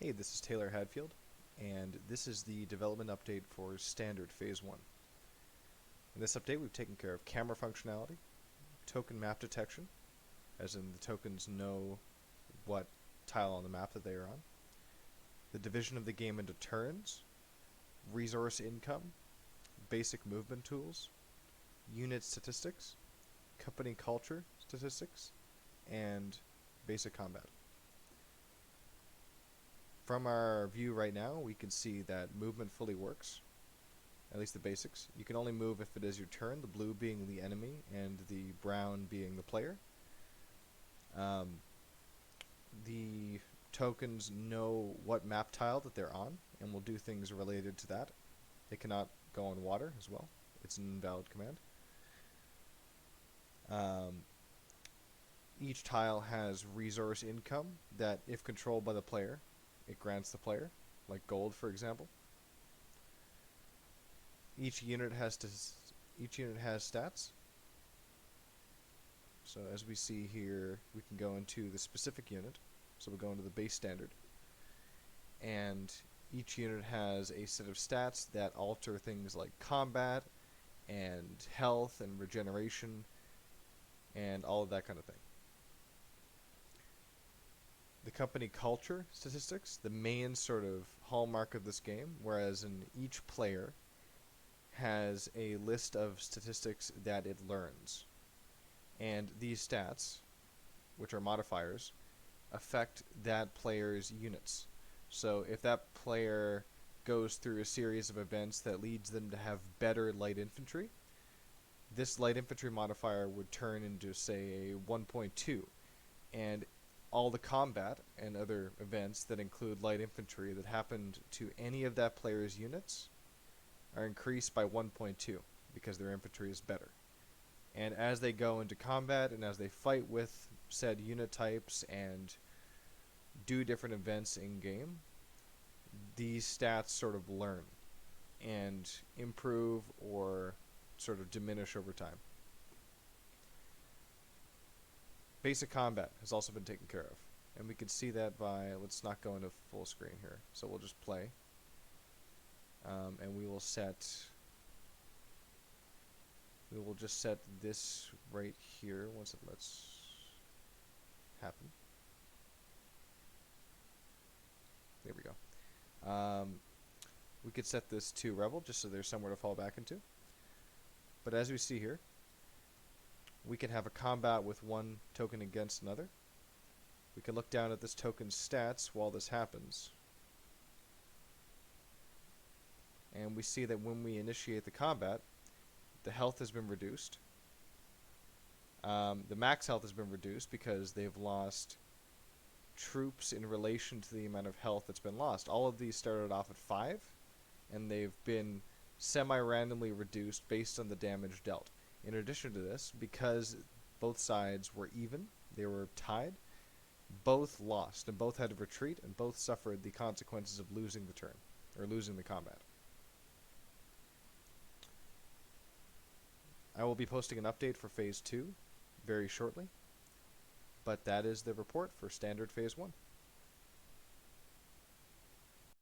Hey, this is Taylor Hadfield, and this is the development update for Standard Phase 1. In this update, we've taken care of camera functionality, token map detection, as in the tokens know what tile on the map that they are on, the division of the game into turns, resource income, basic movement tools, unit statistics, company culture statistics, and basic combat. From our view right now, we can see that movement fully works, at least the basics. You can only move if it is your turn, the blue being the enemy and the brown being the player. The tokens know what map tile that they're on and will do things related to that. They cannot go on water as well. It's an invalid command. Each tile has resource income that, if controlled by the player, it grants the player, like gold, for example. Each unit has stats. So as we see here, we can go into the specific unit. So we'll go into the base standard, and each unit has a set of stats that alter things like combat and health and regeneration and all of that kind of thing. The company culture statistics, the main sort of hallmark of this game, whereas in each player has a list of statistics that it learns. And these stats, which are modifiers, affect that player's units. So if that player goes through a series of events that leads them to have better light infantry, this light infantry modifier would turn into, say, a 1.2, and all the combat and other events that include light infantry that happened to any of that player's units are increased by 1.2 because their infantry is better. And as they go into combat and as they fight with said unit types and do different events in game, these stats sort of learn and improve or sort of diminish over time. Basic combat has also been taken care of, and we can see that by, let's not go into full screen here, so we'll just play, and we will just set this right here once it lets happen. There we go. We could set this to Rebel just so there's somewhere to fall back into. But as we see here, we can have a combat with one token against another. We can look down at this token's stats while this happens. And we see that when we initiate the combat, the health has been reduced. The max health has been reduced because they've lost troops in relation to the amount of health that's been lost. All of these started off at 5, and they've been semi-randomly reduced based on the damage dealt. In addition to this, because both sides were even, they were tied, both lost, and both had to retreat, and both suffered the consequences of losing the turn, or losing the combat. I will be posting an update for Phase 2 very shortly, but that is the report for Standard Phase 1.